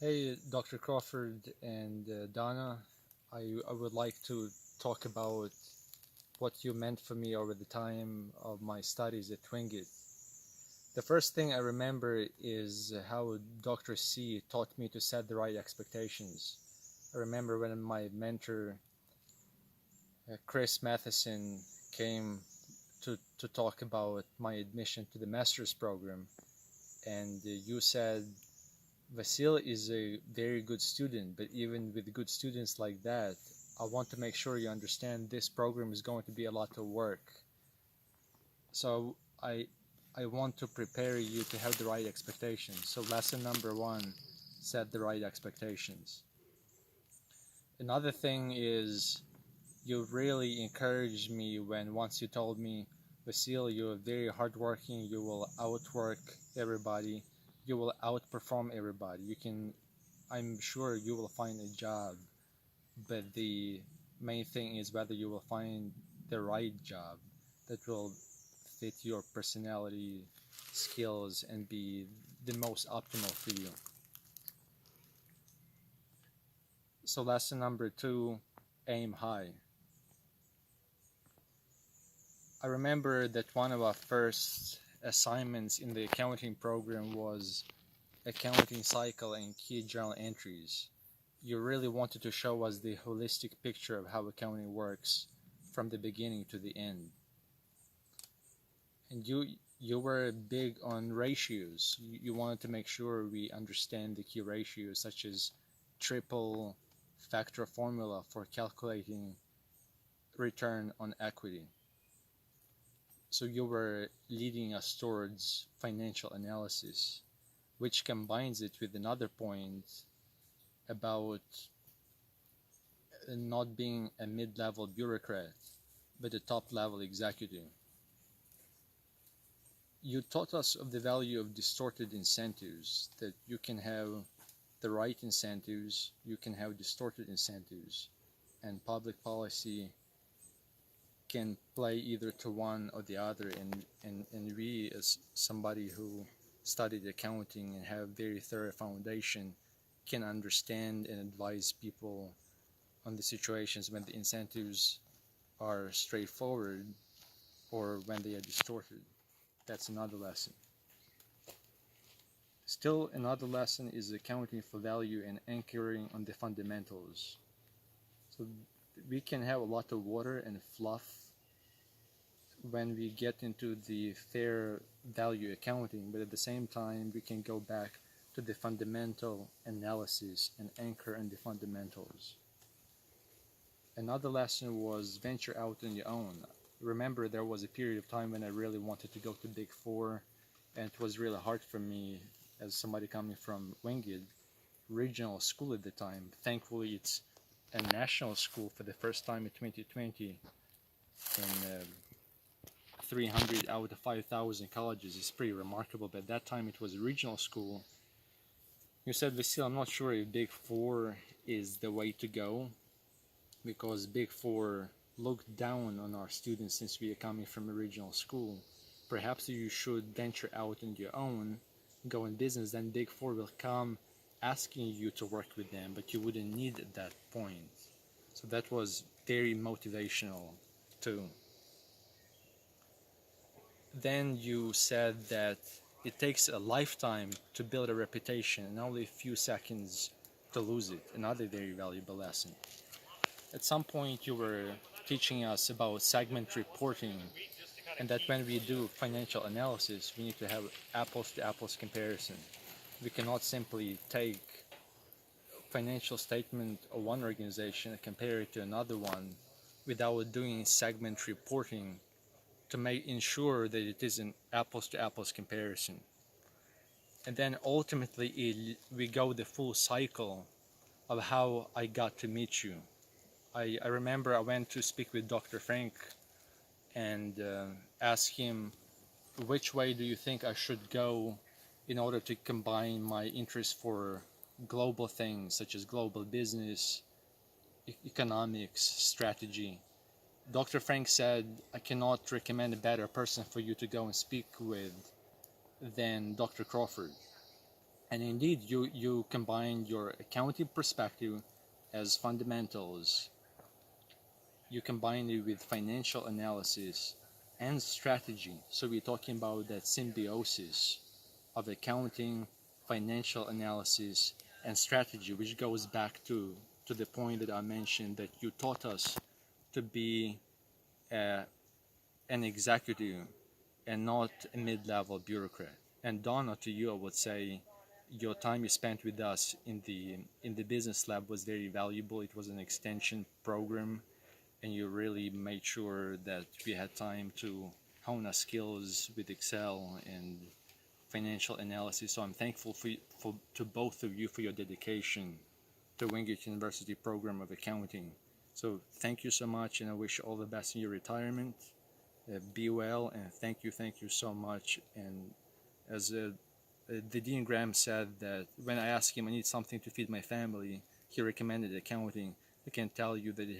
Hey, Dr. Crawford and Donna. I would like to talk about what you meant for me over the time of my studies at Twingate. The first thing I remember is how Dr. C taught me to set the right expectations. I remember when my mentor, Chris Matheson, came to talk about my admission to the master's program, and you said Vasyl is a very good student, but even with good students like that, I want to make sure you understand this program is going to be a lot of work. So I want to prepare you to have the right expectations. So lesson number one, set the right expectations. Another thing is you really encouraged me when once you told me, Vasyl, you're very hardworking, you will outwork everybody, you will outperform everybody. I'm sure you will find a job, but the main thing is whether you will find the right job that will fit your personality, skills, and be the most optimal for you. So, lesson number two, aim high. I remember that one of our first assignments in the accounting program was accounting cycle and key journal entries. You really wanted to show us the holistic picture of how accounting works from the beginning to the end. And you were big on ratios. You wanted to make sure we understand the key ratios such as triple factor formula for calculating return on equity. So you were leading us towards financial analysis, which combines it with another point about not being a mid-level bureaucrat, but a top-level executive. You taught us of the value of distorted incentives, that you can have the right incentives, you can have distorted incentives, and public policy can play either to one or the other. And we, as somebody who studied accounting and have very thorough foundation, can understand and advise people on the situations when the incentives are straightforward or when they are distorted. That's another lesson. Still, another lesson is accounting for value and anchoring on the fundamentals. So we can have a lot of water and fluff when we get into the fair value accounting, but at the same time, we can go back to the fundamental analysis and anchor in the fundamentals. Another lesson was venture out on your own. Remember, there was a period of time when I really wanted to go to Big Four, and it was really hard for me as somebody coming from Winged, regional school at the time. Thankfully, it's a national school for the first time in 2020, and 300 out of 5,000 colleges is pretty remarkable, but at that time it was a regional school. You said, Vasyl, I'm not sure if Big Four is the way to go, because Big Four looked down on our students since we are coming from a regional school. Perhaps you should venture out on your own, go in business, then Big Four will come asking you to work with them, but you wouldn't need at that point. So that was very motivational too. Then you said that it takes a lifetime to build a reputation and only a few seconds to lose it. Another very valuable lesson. At some point, you were teaching us about segment reporting, and that when we do financial analysis, we need to have apples to apples comparison. We cannot simply take financial statement of one organization and compare it to another one without doing segment reporting to ensure that it is an apples to apples comparison. And then ultimately we go the full cycle of how I got to meet you. I remember I went to speak with Dr. Frank and asked him, which way do you think I should go in order to combine my interest for global things such as global business, economics, strategy. Dr. Frank said, I cannot recommend a better person for you to go and speak with than Dr. Crawford. And indeed, you combine your accounting perspective as fundamentals, you combine it with financial analysis and strategy. So we're talking about that symbiosis of accounting, financial analysis, and strategy, which goes back to the point that I mentioned, that you taught us to be uh, an executive and not a mid-level bureaucrat. And Donna, to you, I would say your time you spent with us in the business lab was very valuable. It was an extension program, and you really made sure that we had time to hone our skills with Excel and financial analysis. So I'm thankful to both of you for your dedication to Wingate University program of accounting. So thank you so much, and I wish you all the best in your retirement. Be well, and thank you so much. And as the Dean Graham said, that when I asked him I need something to feed my family, he recommended accounting. I can tell you that it